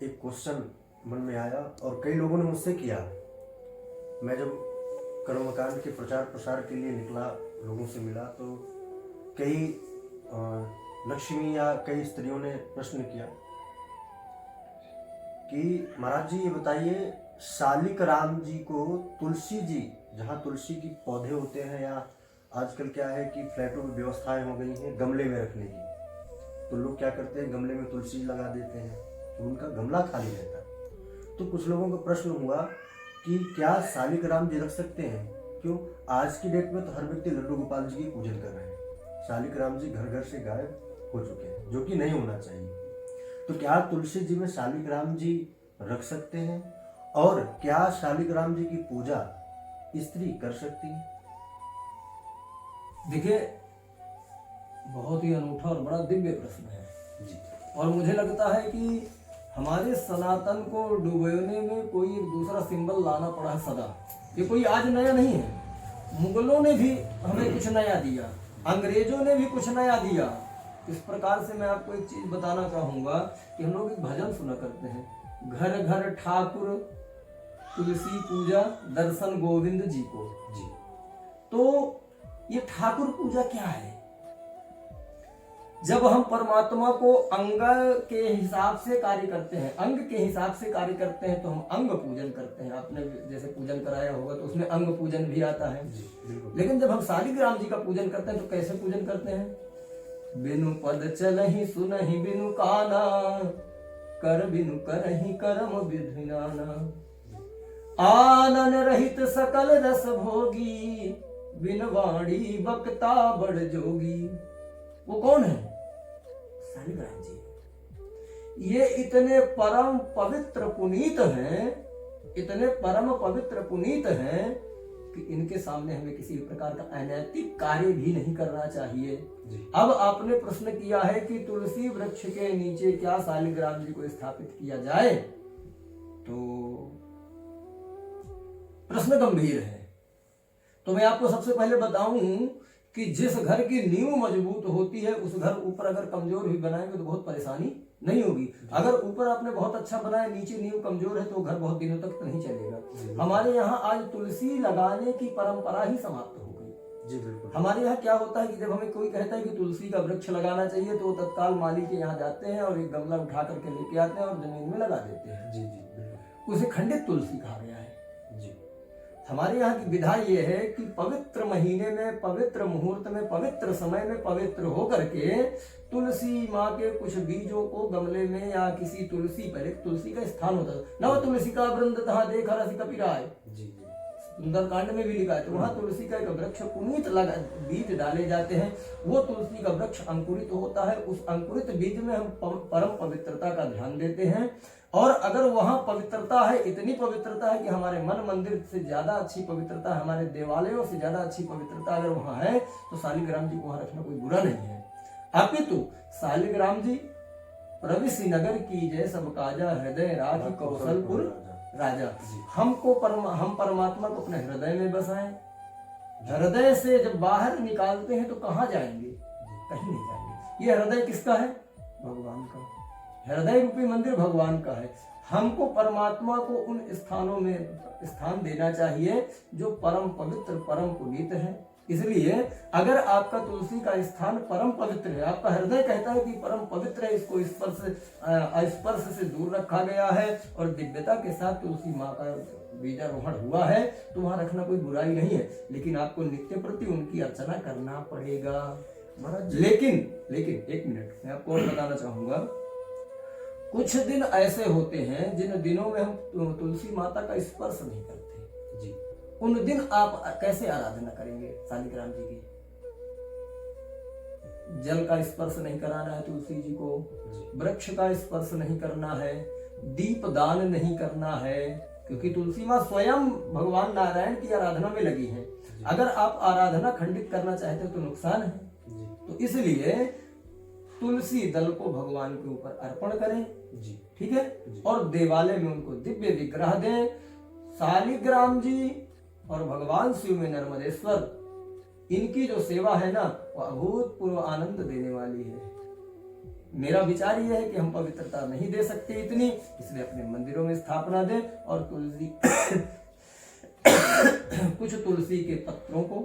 एक क्वेश्चन मन में आया और कई लोगों ने मुझसे किया। मैं जब कर्मकांड के प्रचार प्रसार के लिए निकला, लोगों से मिला, तो कई लक्ष्मी या कई स्त्रियों ने प्रश्न किया कि महाराज जी ये बताइए, शालिक राम जी को तुलसी जी, जहाँ तुलसी की पौधे होते हैं, या आजकल क्या है कि फ्लैटों में व्यवस्थाएं हो गई हैं गमले में रखने की, तो लोग क्या करते हैं गमले में तुलसी लगा देते हैं, तो उनका गमला खाली रहता है। तो कुछ लोगों का प्रश्न हुआ कि क्या शालिक राम जी रख सकते हैं? क्यों? आज की डेट में तो हर व्यक्ति लड्डू गोपाल जी की पूजन कर रहे हैं, शालिक राम जी घर घर से गायब हो चुके हैं, जो कि नहीं होना चाहिए। तो क्या तुलसी जी में शालिक राम जी रख सकते हैं? और क्या शालिक राम जी की पूजा स्त्री कर सकती है? देखिए, बहुत ही अनूठा और बड़ा दिव्य प्रश्न है जी। और मुझे लगता है कि हमारे सनातन को डुबोने में कोई एक दूसरा सिंबल लाना पड़ा है सदा। ये कोई आज नया नहीं है। मुगलों ने भी हमें कुछ नया दिया, अंग्रेजों ने भी कुछ नया दिया। इस प्रकार से मैं आपको एक चीज बताना चाहूंगा कि हम लोग एक भजन सुना करते हैं, घर घर ठाकुर तुलसी पूजा दर्शन गोविंद जी को। जी। तो ये ठाकुर पूजा क्या है? जब हम परमात्मा को अंग के हिसाब से कार्य करते हैं, अंग के हिसाब से कार्य करते हैं, तो हम अंग पूजन करते हैं। आपने जैसे पूजन कराया होगा तो उसमें अंग पूजन भी आता है। लेकिन जब हम शालिक राम जी का पूजन करते हैं तो कैसे पूजन करते हैं? बिनु पद चलहि सुनहि बिनु काना, कर बिनु करहि करम विधि नाना, आनन रहित सकल रस भोगी, बिन वाणी बक्ता बड़ जोगी। वो कौन है? शालिक राम जी। ये इतने परम पवित्र पुनीत हैं, इतने परम पवित्र पुनीत हैं कि इनके सामने हमें किसी प्रकार का अनैतिक कार्य भी नहीं करना चाहिए। अब आपने प्रश्न किया है कि तुलसी वृक्ष के नीचे क्या शालिक राम जी को स्थापित किया जाए, तो प्रश्न गंभीर है। तो मैं आपको सबसे पहले बताऊं कि जिस घर की नींव मजबूत होती है उस घर ऊपर अगर कमजोर भी बनाएंगे तो बहुत परेशानी नहीं होगी। अगर ऊपर आपने बहुत अच्छा बनाया, नीचे नींव कमजोर है, तो घर बहुत दिनों तक नहीं चलेगा। हमारे यहाँ आज तुलसी लगाने की परंपरा ही समाप्त हो गई। जी बिल्कुल। हमारे यहाँ क्या होता है कि जब हमें कोई कहता है कि तुलसी का वृक्ष लगाना चाहिए तो तत्काल माली के यहाँ जाते हैं और एक गमला उठा करके लेके आते हैं और जमीन में लगा देते हैं। जी जी बिल्कुल। उसे खंडित तुलसी कहा गया है। जी। हमारे यहाँ की विधा ये है कि पवित्र महीने में, पवित्र मुहूर्त में, पवित्र समय में पवित्र होकर के तुलसी माँ के कुछ बीजों को गमले में या किसी तुलसी, पहले तुलसी का स्थान होता है, नव तुलसी का वृंद तहा देख रसिक पिराय, सुंदरकांड में भी लिखा है। तो वहां तुलसी का एक वृक्ष पुनीत लगा, बीज डाले जाते हैं, वो तुलसी का वृक्ष अंकुरित होता है। उस अंकुरित बीज में हम परम पवित्रता का ध्यान देते हैं। और अगर वहां पवित्रता है, इतनी पवित्रता है कि हमारे मन मंदिर से ज्यादा अच्छी पवित्रता है, हमारे देवालयों से ज्यादा अच्छी पवित्रता अगर वहां है, तो शालिक राम जी को वहां रखना कोई बुरा नहीं है। अपितु शालिक राम जी प्रविश नगर की जय सब काजा, हृदय राखी कौशलपुर राजा। हम परमात्मा को अपने हृदय में बसाएं। हृदय से जब बाहर निकालते हैं तो कहाँ जाएंगे? कहीं नहीं जाएंगे। ये हृदय किसका है? भगवान का। हृदय रूपी मंदिर भगवान का है। हमको परमात्मा को उन स्थानों में स्थान देना चाहिए जो परम पवित्र, परम पुनीत है। इसलिए अगर आपका तुलसी का स्थान परम पवित्र है, आपका हृदय कहता है कि परम पवित्र है, इसको स्पर्श से दूर रखा गया है और दिव्यता के साथ तुलसी माँ का बीजारोहण हुआ है, तो वहां रखना कोई बुराई नहीं है। लेकिन आपको नित्य प्रति उनकी अर्चना करना पड़ेगा महाराज। लेकिन एक मिनट मैं आपको और बताना चाहूंगा, कुछ दिन ऐसे होते हैं जिन दिनों में हम तुलसी माता का स्पर्श नहीं करते जी। उन दिन आप कैसे आराधना करेंगे शालिक राम जी की? जल का स्पर्श नहीं कराना है तुलसी जी को, वृक्ष का स्पर्श नहीं करना है, दीप दान नहीं करना है, क्योंकि तुलसी माँ स्वयं भगवान नारायण की आराधना में लगी है। अगर आप आराधना खंडित करना चाहते हो तो नुकसान है। तो इसलिए तुलसी दल को भगवान के ऊपर अर्पण करें जी, ठीक है, और देवालय में उनको दिव्य विग्रह दें। शालिक राम जी और भगवान शिव में नर्मदेश्वर, इनकी जो सेवा है ना, वो अभूतपूर्व आनंद देने वाली है। मेरा विचार ये है कि हम पवित्रता नहीं दे सकते इतनी, इसलिए अपने मंदिरों में स्थापना दें और तुलसी कुछ तुलसी के पत्रों को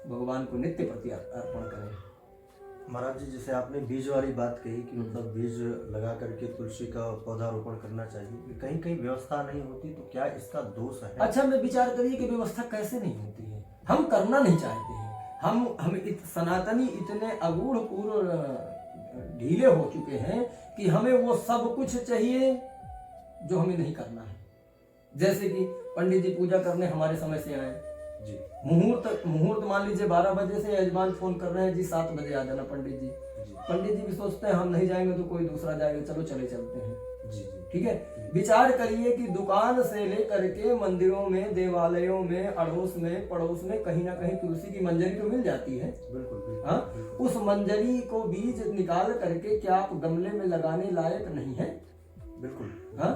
भगवान को नित्य प्रति अर्पण करें। महाराज जी, जैसे आपने बीज वाली बात कही कि मतलब बीज लगा करके तुलसी का पौधारोपण करना चाहिए, कहीं कहीं व्यवस्था नहीं होती तो क्या इसका दोष है? अच्छा, मैं विचार करिए कि व्यवस्था कैसे नहीं होती है। हम करना नहीं चाहते हैं। हम सनातनी इतने अगूढ़ पूर्व ढीले हो चुके हैं कि हमें वो सब कुछ चाहिए जो हमें नहीं करना है। जैसे कि पंडित जी पूजा करने हमारे समय से आए जी, मुहूर्त मान लीजिए 12 बजे से यजमान फोन कर रहे हैं जी 7 बजे आ जाना पंडित जी। पंडित जी भी सोचते हैं हम नहीं जाएंगे तो कोई दूसरा जाएगा, चलो चले चलते हैं। जी, ठीक है, विचार करिए कि दुकान से लेकर के मंदिरों में, देवालयों में, अड़ोस में, पड़ोस में कहीं ना कहीं तुलसी की मंजरी तो मिल जाती है। बिल्कुल। हाँ, उस मंजरी को बीज निकाल करके क्या आप गमले में लगाने लायक नहीं है? बिल्कुल। हाँ,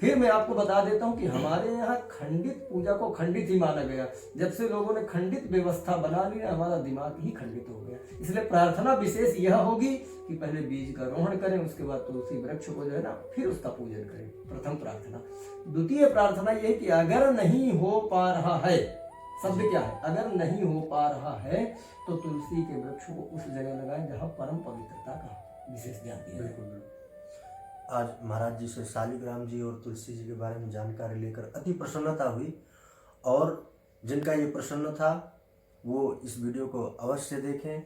फिर मैं आपको बता देता हूँ कि हमारे यहाँ खंडित पूजा को खंडित ही माना गया। जब से लोगों ने खंडित व्यवस्था बना ली, हमारा दिमाग ही खंडित हो गया। इसलिए प्रार्थना विशेष यह होगी कि पहले बीज का रोपण करें, उसके बाद तुलसी वृक्ष को जो है ना फिर उसका पूजन करें, प्रथम प्रार्थना। द्वितीय प्रार्थना यह है कि अगर नहीं हो पा रहा है, शब्द क्या है, अगर नहीं हो पा रहा है तो तुलसी के वृक्ष को उस जगह लगाएं जहाँ परम पवित्रता का विशेष ध्यान दिया। बिल्कुल। आज महाराज जी से शालिग्राम जी और तुलसी जी के बारे में जानकारी लेकर अति प्रसन्नता हुई, और जिनका ये प्रसन्न था वो इस वीडियो को अवश्य देखें